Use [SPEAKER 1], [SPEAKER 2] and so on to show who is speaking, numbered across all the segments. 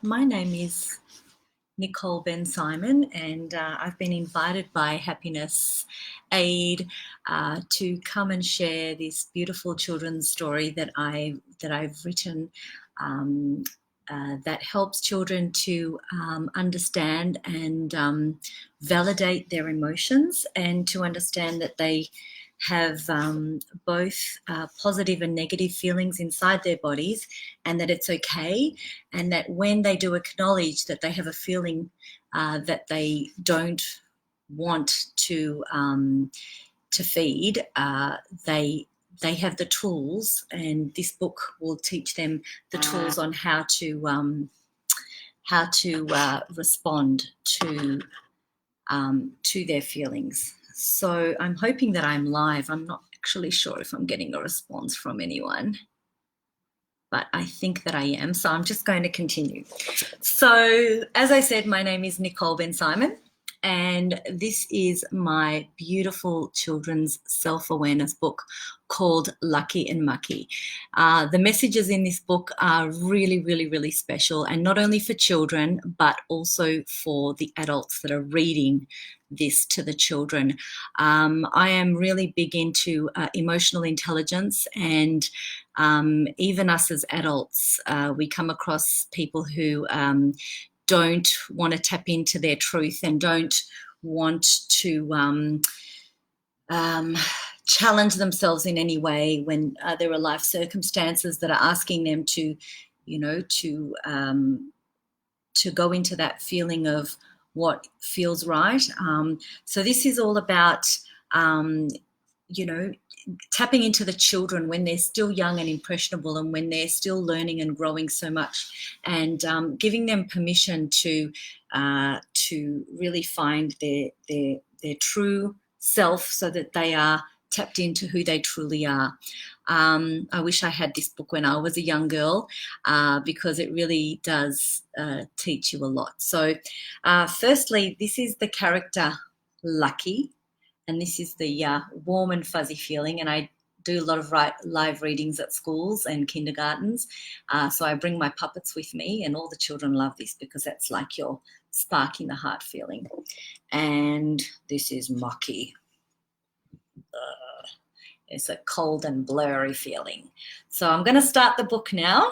[SPEAKER 1] My name is Nicole Ben-Simon, and I've been invited by Happiness Aid to come and share this beautiful children's story that I've written that helps children to understand and validate their emotions, and to understand that they have both positive and negative feelings inside their bodies, and that it's okay, and that when they do acknowledge that they have a feeling that they don't want to feed, they have the tools, and this book will teach them the tools on how to respond to their feelings. So I'm hoping that I'm live. I'm not actually sure if I'm getting a response from anyone, but I think that I am. So I'm just going to continue. So as I said, my name is Nicole Ben-Simon, and this is my beautiful children's self-awareness book called Lucky and Mucky. The messages in this book are really, really, really special, and not only for children, but also for the adults that are reading this to the children. I am really big into emotional intelligence, and even us as adults, we come across people who don't want to tap into their truth and don't want to challenge themselves in any way when there are life circumstances that are asking them to, to go into that feeling of what feels right. So this is all about, tapping into the children when they're still young and impressionable, and when they're still learning and growing so much, and giving them permission to really find their true self, so that they are tapped into who they truly are. I wish I had this book when I was a young girl, because it really does teach you a lot. So firstly, this is the character Lucky, and this is the warm and fuzzy feeling. And I do a lot of live readings at schools and kindergartens. So I bring my puppets with me, and all the children love this because that's like your spark in the heart feeling. And this is Mucky. It's a cold and blurry feeling. So I'm going to start the book now,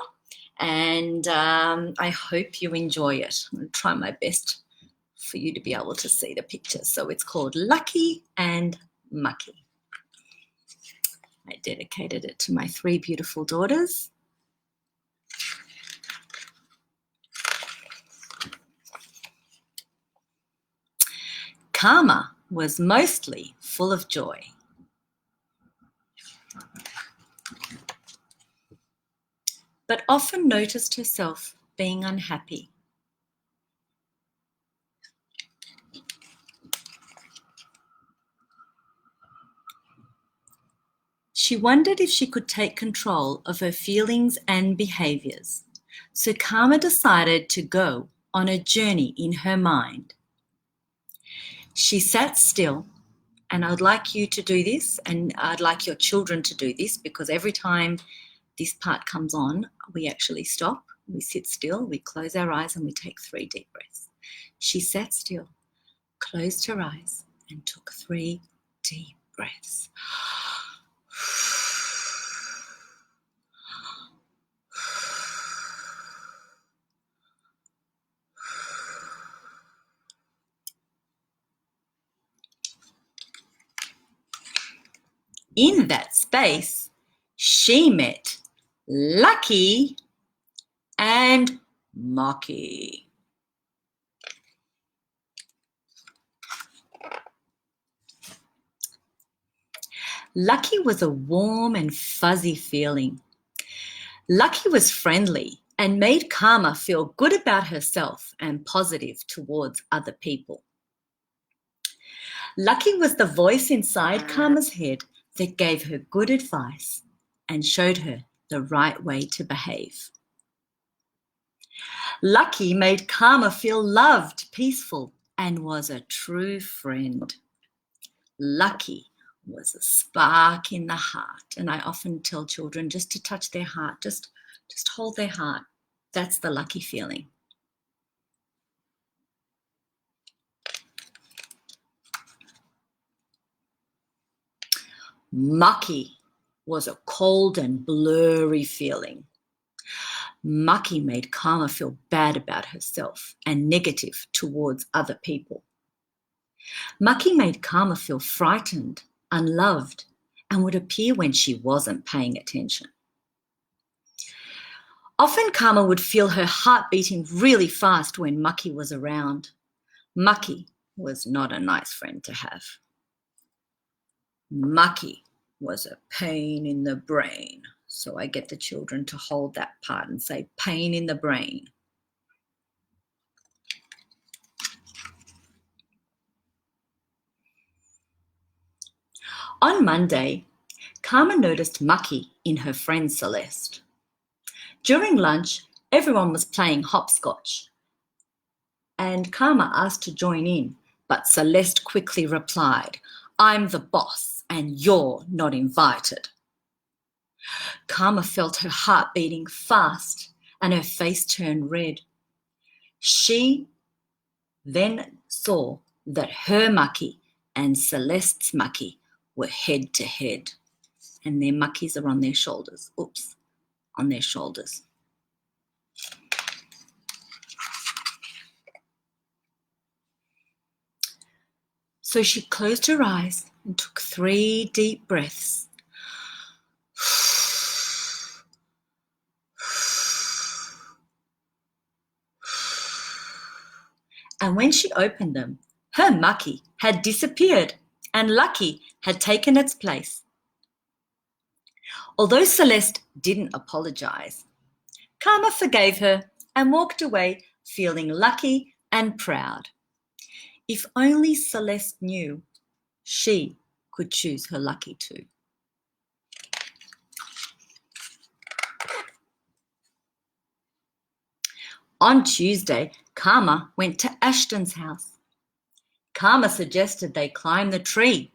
[SPEAKER 1] and I hope you enjoy it. I'm going to try my best for you to be able to see the pictures. So it's called Lucky and Mucky. I dedicated it to my 3 beautiful daughters. Karma was mostly full of joy. But often noticed herself being unhappy. She wondered if she could take control of her feelings and behaviors. So Karma decided to go on a journey in her mind. She sat still, and I'd like you to do this, and I'd like your children to do this, because every time this part comes on, we actually stop, we sit still, we close our eyes, and we take 3 deep breaths. She sat still, closed her eyes, and took 3 deep breaths. In that space, she met Lucky and Mucky. Lucky was a warm and fuzzy feeling. Lucky was friendly and made Karma feel good about herself and positive towards other people. Lucky was the voice inside Karma's head that gave her good advice and showed her the right way to behave. Lucky made Karma feel loved, peaceful, and was a true friend. Lucky was a spark in the heart. And I often tell children just to touch their heart, just hold their heart. That's the lucky feeling. Mucky was a cold and blurry feeling. Mucky made Karma feel bad about herself and negative towards other people. Mucky made Karma feel frightened, unloved, and would appear when she wasn't paying attention. Often Karma would feel her heart beating really fast when Mucky was around. Mucky was not a nice friend to have. Mucky was a pain in the brain. So I get the children to hold that part and say pain in the brain. On Monday, Karma noticed Mucky in her friend Celeste. During lunch, everyone was playing hopscotch, and Karma asked to join in, but Celeste quickly replied, "I'm the boss and you're not invited." Karma felt her heart beating fast and her face turned red. She then saw that her Mucky and Celeste's Mucky were head to head, and their Muckies are on their shoulders. Oops, on their shoulders. So she closed her eyes and took 3 deep breaths. And when she opened them, her Mucky had disappeared and Lucky had taken its place. Although Celeste didn't apologize, Karma forgave her and walked away feeling lucky and proud. If only Celeste knew she could choose her lucky too. On Tuesday, Karma went to Ashton's house. Karma suggested they climb the tree.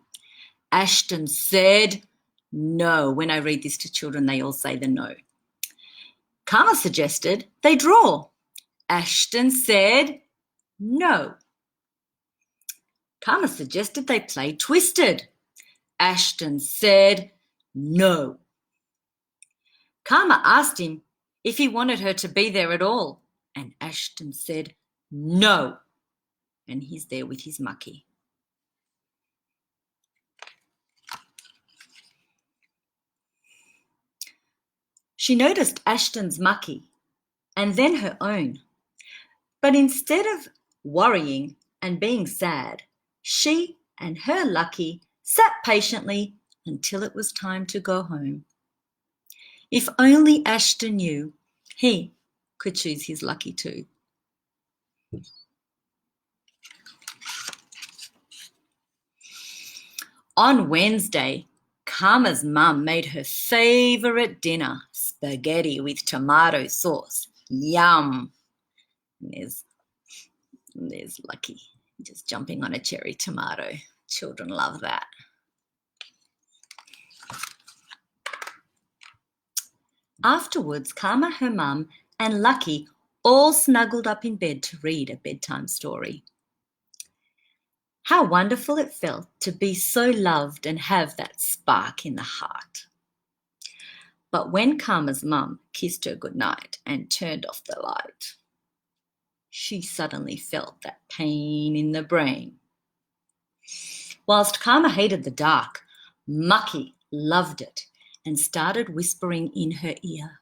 [SPEAKER 1] Ashton said no. When I read this to children, they all say the no. Karma suggested they draw. Ashton said no. Karma suggested they play Twisted. Ashton said no. Karma asked him if he wanted her to be there at all, and Ashton said no. And he's there with his Mucky. She noticed Ashton's Mucky and then her own. But instead of worrying and being sad, she and her Lucky sat patiently until it was time to go home. If only Ashton knew he could choose his Lucky too. On Wednesday, Karma's mum made her favourite dinner, spaghetti with tomato sauce. Yum! And there's Lucky just jumping on a cherry tomato. Children love that. Afterwards, Karma, her mum, and Lucky all snuggled up in bed to read a bedtime story. How wonderful it felt to be so loved and have that spark in the heart. But when Karma's mum kissed her goodnight and turned off the light, she suddenly felt that pain in the brain. Whilst Karma hated the dark, Mucky loved it and started whispering in her ear,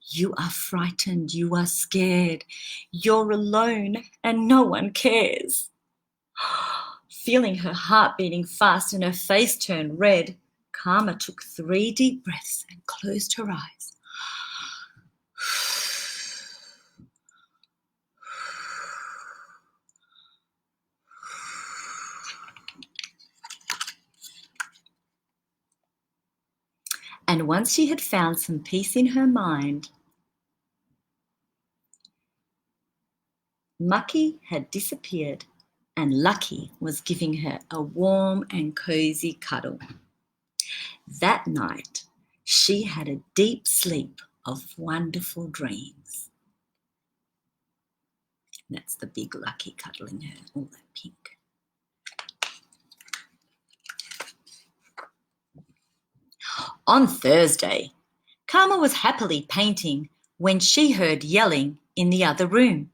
[SPEAKER 1] "You are frightened, you are scared, you're alone and no one cares." Feeling her heart beating fast and her face turn red, Karma took 3 deep breaths and closed her eyes. And once she had found some peace in her mind, Mucky had disappeared and Lucky was giving her a warm and cozy cuddle. That night, she had a deep sleep of wonderful dreams. That's the big Lucky cuddling her, all that pink. On Thursday, Karma was happily painting when she heard yelling in the other room.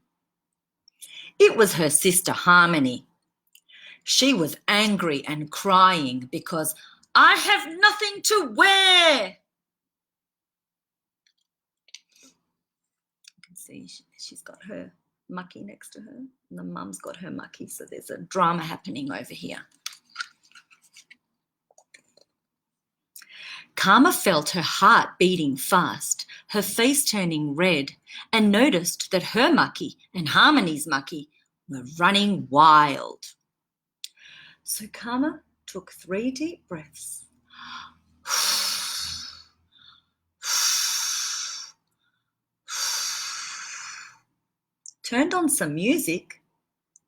[SPEAKER 1] It was her sister Harmony. She was angry and crying because I have nothing to wear. You can see she's got her Mucky next to her, and the mum's got her Mucky, so there's a drama happening over here. Karma felt her heart beating fast, her face turning red, and noticed that her Mucky and Harmony's Mucky were running wild. So Karma took 3 deep breaths. Turned on some music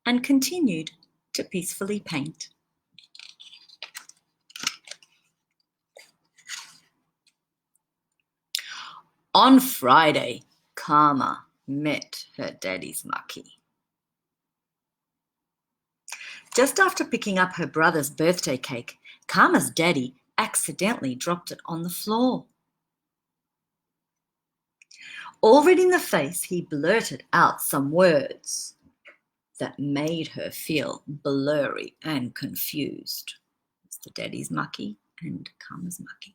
[SPEAKER 1] and continued to peacefully paint. On Friday, Karma met her daddy's Mucky. Just after picking up her brother's birthday cake, Karma's daddy accidentally dropped it on the floor. All red in the face, he blurted out some words that made her feel blurry and confused. It's the daddy's Mucky and Karma's Mucky.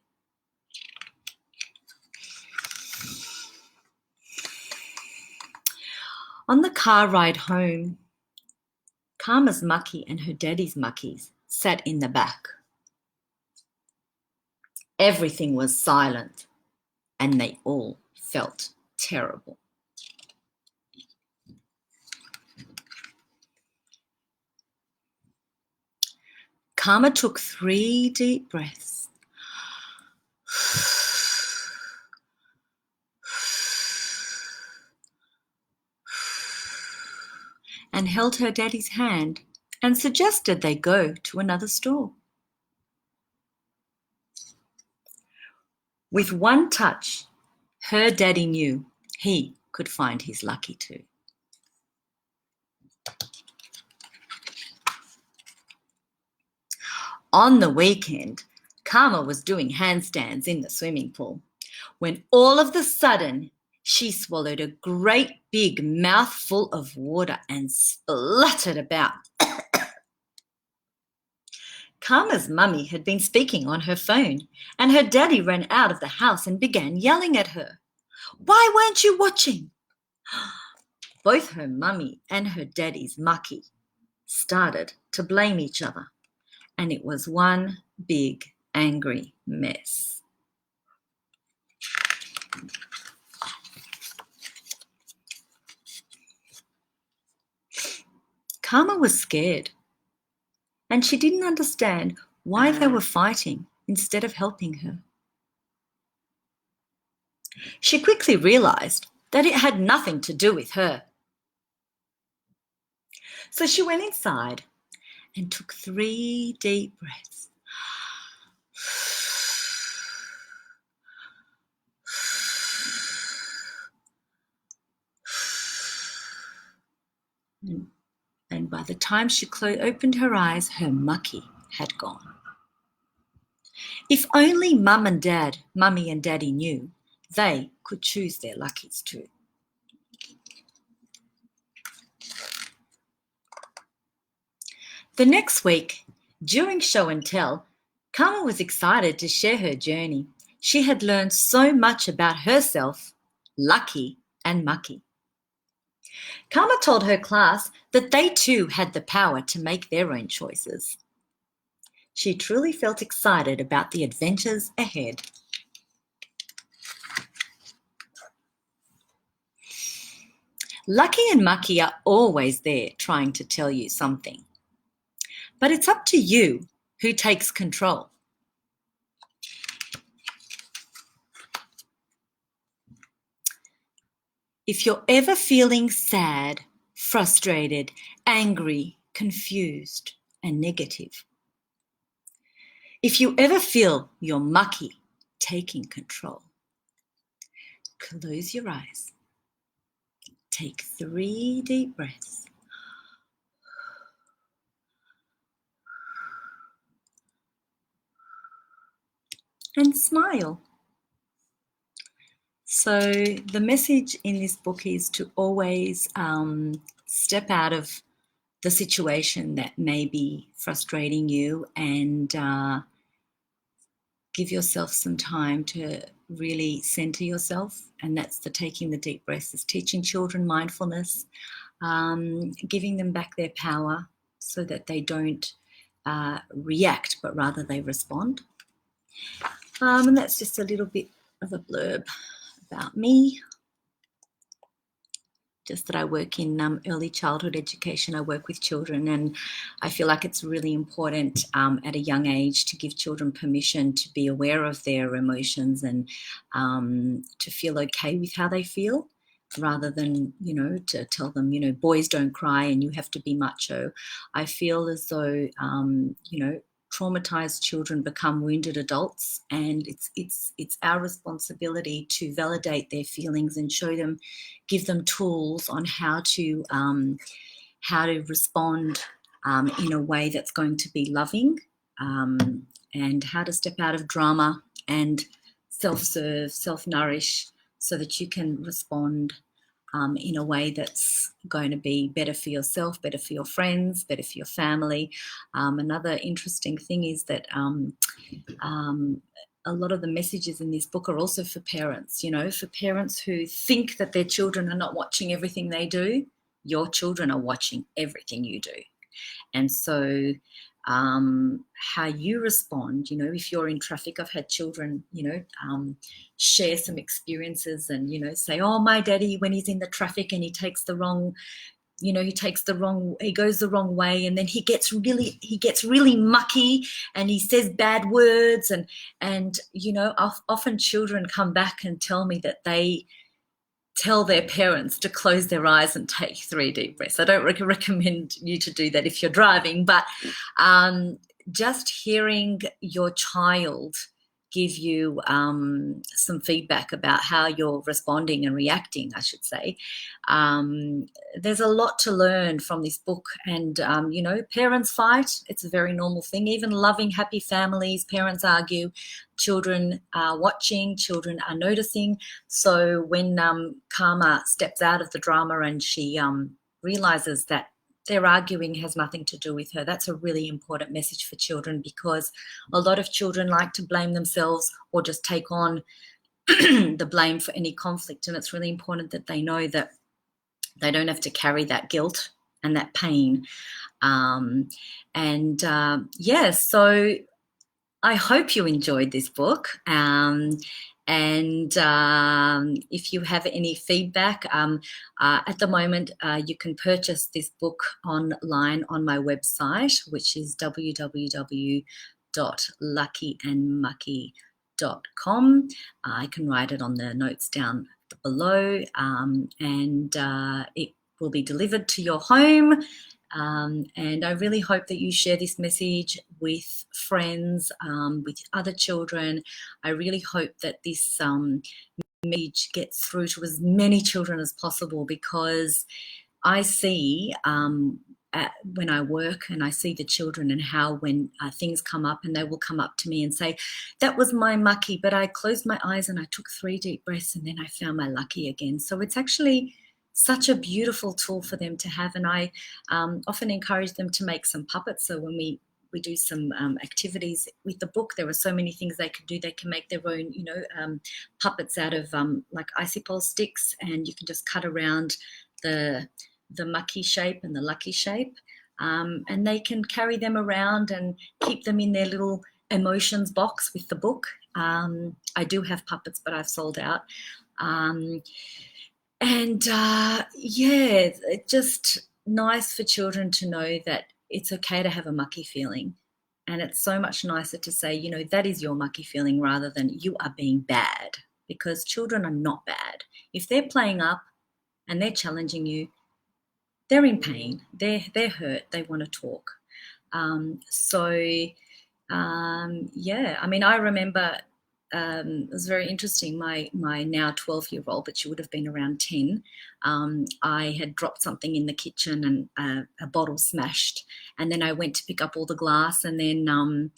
[SPEAKER 1] On the car ride home, Karma's Mucky and her daddy's Muckies sat in the back. Everything was silent and they all felt terrible. Karma took 3 deep breaths. And held her daddy's hand and suggested they go to another store. With one touch, her daddy knew he could find his Lucky too. On the weekend, Karma was doing handstands in the swimming pool when all of a sudden she swallowed a great big mouthful of water and spluttered about. Karma's mummy had been speaking on her phone, and her daddy ran out of the house and began yelling at her. Why weren't you watching? Both her mummy and her daddy's Mucky started to blame each other, and it was one big angry mess. Karma was scared, and she didn't understand why they were fighting instead of helping her. She quickly realized that it had nothing to do with her. So she went inside and took 3 deep breaths. And by the time she opened her eyes, her Mucky had gone. If only Mummy and Daddy knew, they could choose their Luckies too. The next week, during show and tell, Karma was excited to share her journey. She had learned so much about herself, Lucky and Mucky. Karma told her class that they too had the power to make their own choices. She truly felt excited about the adventures ahead. Lucky and Mucky are always there trying to tell you something. But it's up to you who takes control. If you're ever feeling sad, frustrated, angry, confused, and negative, if you ever feel your Mucky taking control, close your eyes. Take 3 deep breaths. and smile. So the message in this book is to always step out of the situation that may be frustrating you and give yourself some time to really center yourself. And that's the taking the deep breaths, is teaching children mindfulness, giving them back their power so that they don't react, but rather they respond. And that's just a little bit of a blurb about me. Just that I work in early childhood education. I work with children, and I feel like it's really important at a young age to give children permission to be aware of their emotions and to feel okay with how they feel, rather than, to tell them, boys don't cry and you have to be macho. I feel as though, traumatized children become wounded adults, and it's our responsibility to validate their feelings and give them tools on how to respond in a way that's going to be loving, and how to step out of drama and self-serve, self-nourish, so that you can respond in a way that's going to be better for yourself, better for your friends, better for your family. Another interesting thing is that a lot of the messages in this book are also for parents, for parents who think that their children are not watching everything they do. Your children are watching everything you do. And so how you respond, if you're in traffic, I've had children, share some experiences and, say, oh, my daddy, when he's in the traffic and he goes the wrong way, and then he gets really mucky and he says bad words, and often children come back and tell me that they tell their parents to close their eyes and take 3 deep breaths. I don't recommend you to do that if you're driving, but just hearing your child give you some feedback about how you're responding and reacting, I should say. There's a lot to learn from this book. And, parents fight. It's a very normal thing. Even loving, happy families, parents argue. Children are watching, children are noticing. So when Karma steps out of the drama and she realizes that their arguing has nothing to do with her, that's a really important message for children, because a lot of children like to blame themselves or just take on the blame for any conflict. And it's really important that they know that they don't have to carry that guilt and that pain. So I hope you enjoyed this book. If you have any feedback, at the moment you can purchase this book online on my website, which is www.luckyandmucky.com. I can write it on the notes down below, and it will be delivered to your home. And I really hope that you share this message with friends, with other children. I really hope that this message gets through to as many children as possible, because I see when I work and I see the children and how when things come up, and they will come up to me and say, that was my mucky, but I closed my eyes and I took 3 deep breaths and then I found my lucky again. So it's actually such a beautiful tool for them to have. And I often encourage them to make some puppets. So when we do some activities with the book, there are so many things they can do. They can make their own, puppets out of like icicle sticks, and you can just cut around the mucky shape and the lucky shape. And they can carry them around and keep them in their little emotions box with the book. I do have puppets, but I've sold out. It's just nice for children to know that it's okay to have a mucky feeling. And it's so much nicer to say, that is your mucky feeling, rather than you are being bad, because children are not bad. If they're playing up and they're challenging you, they're in pain, they're hurt, they want to talk. I remember it was very interesting. My now 12-year-old, but she would have been around 10. I had dropped something in the kitchen and a bottle smashed, and then I went to pick up all the glass, and then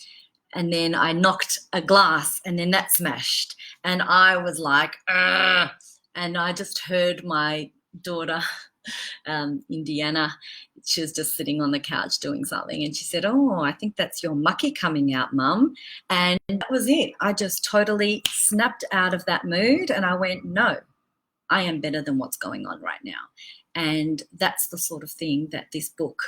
[SPEAKER 1] and then I knocked a glass and then that smashed. And I was like, ugh. And I just heard my daughter, Indiana, she was just sitting on the couch doing something, and she said, "Oh, I think that's your mucky coming out, Mum." And that was it. I just totally snapped out of that mood, and I went, "No, I am better than what's going on right now." And that's the sort of thing that this book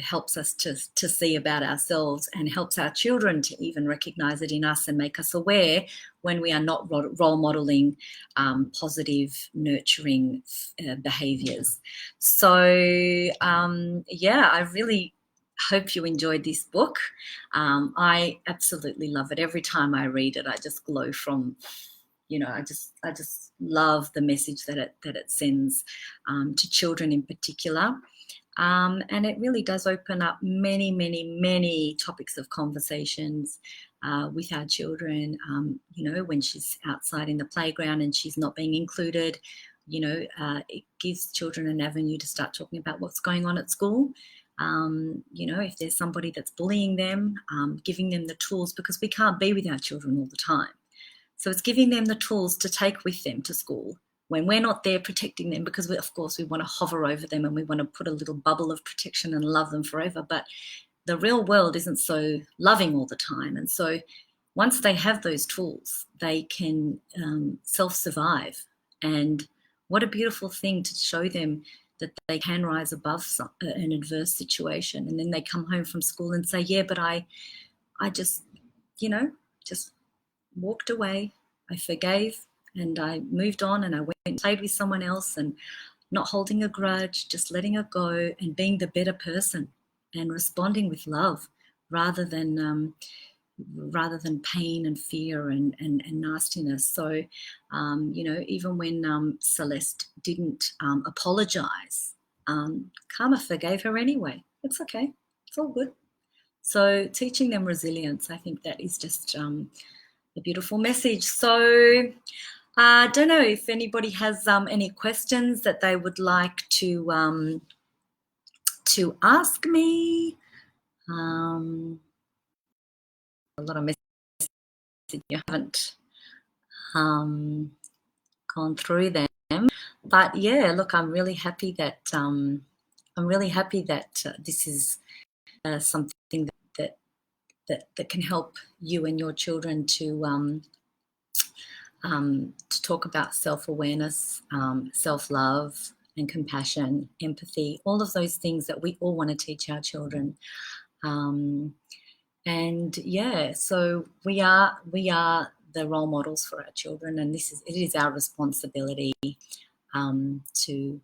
[SPEAKER 1] helps us to see about ourselves, and helps our children to even recognize it in us and make us aware when we are not role modeling positive, nurturing behaviors. So, yeah, I really hope you enjoyed this book. I absolutely love it. Every time I read it, I just glow from, I just love the message that it sends to children in particular. And it really does open up many, many, many topics of conversations with our children. When she's outside in the playground and she's not being included, it gives children an avenue to start talking about what's going on at school. If there's somebody that's bullying them, giving them the tools, because we can't be with our children all the time. So it's giving them the tools to take with them to school when we're not there protecting them, because of course we want to hover over them and we want to put a little bubble of protection and love them forever. But the real world isn't so loving all the time. And so once they have those tools, they can self-survive. And what a beautiful thing to show them that they can rise above an adverse situation. And then they come home from school and say, yeah, but I just, just walked away. I forgave and I moved on, and I went and played with someone else, and not holding a grudge, just letting it go and being the better person and responding with love rather than pain and fear and nastiness. So, even when Celeste didn't apologize, Karma forgave her anyway. It's okay. It's all good. So teaching them resilience, I think that is just a beautiful message. So I don't know if anybody has any questions that they would like to ask me. A lot of messages, you haven't gone through them, but yeah, look, I'm really happy that this is something that can help you and your children to talk about self-awareness, self-love and compassion, empathy, all of those things that we all want to teach our children. And yeah, so we are the role models for our children, and it is our responsibility to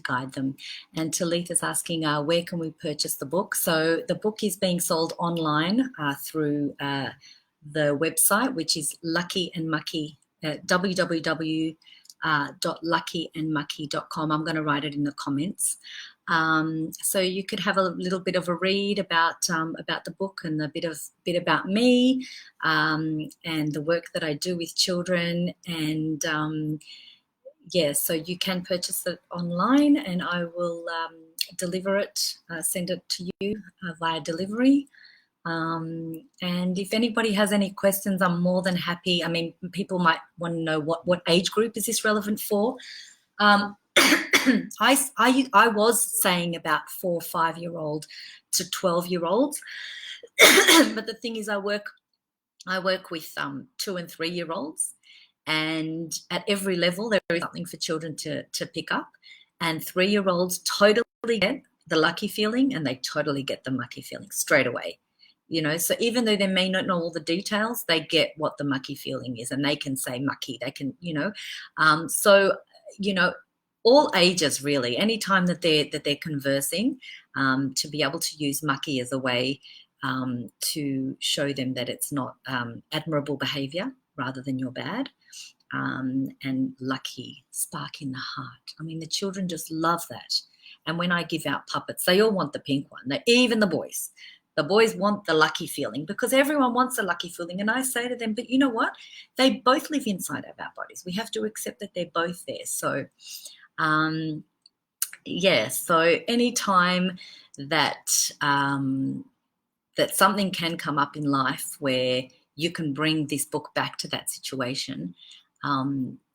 [SPEAKER 1] guide them. And Talitha's asking, where can we purchase the book? So the book is being sold online through the website, which is Lucky and Mucky, www.luckyandmucky.com. I'm going to write it in the comments. So you could have a little bit of a read about the book and a bit about me and the work that I do with children. And so you can purchase it online, and I will deliver it, send it to you via delivery. And if anybody has any questions, I'm more than happy. I mean, people might want to know what age group is this relevant for. I was saying about 4 or 5-year-old to 12-year-olds, but the thing is, I work with 2 and 3-year-olds, and at every level there is something for children to pick up. And 3-year-olds totally get the lucky feeling, and they totally get the mucky feeling straight away. So even though they may not know all the details, they get what the mucky feeling is, and they can say mucky. They can, all ages really. Anytime that they're conversing, to be able to use mucky as a way to show them that it's not admirable behaviour rather than you're bad, and lucky, spark in the heart. I mean, the children just love that. And when I give out puppets, they all want the pink one. Even the boys. The boys want the lucky feeling, because everyone wants a lucky feeling. And I say to them, but you know what? They both live inside of our bodies. We have to accept that they're both there. So, so anytime that that something can come up in life where you can bring this book back to that situation.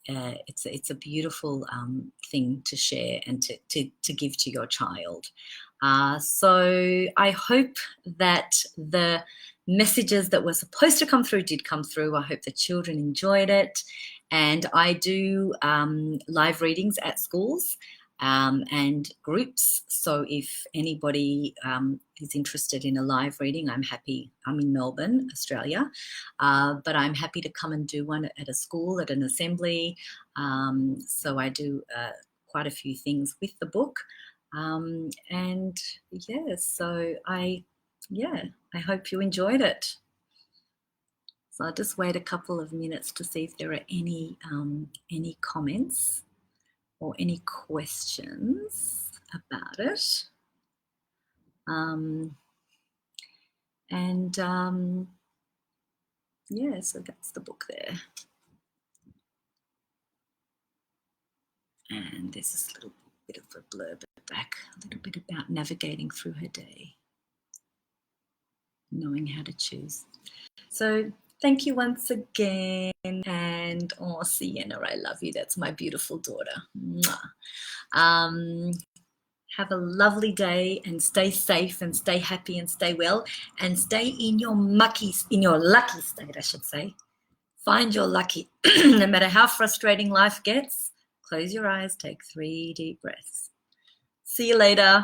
[SPEAKER 1] It's a beautiful thing to share and to give to your child. So I hope that the messages that were supposed to come through did come through. I hope the children enjoyed it. And I do live readings at schools and groups. So if anybody is interested in a live reading, I'm happy. I'm in Melbourne, Australia, but I'm happy to come and do one at a school, at an assembly. So I do quite a few things with the book. And yeah, so I hope you enjoyed it. So I'll just wait a couple of minutes to see if there are any comments or any questions about it. Yeah, so that's the book there. And there's this little bit of a blurb at the back, a little bit about navigating through her day, knowing how to choose. So thank you once again. And Sienna, I love you. That's my beautiful daughter. Have a lovely day and stay safe and stay happy and stay well and stay in your lucky state, I should say. Find your lucky. No matter how frustrating life gets, close your eyes, take 3 deep breaths. See you later.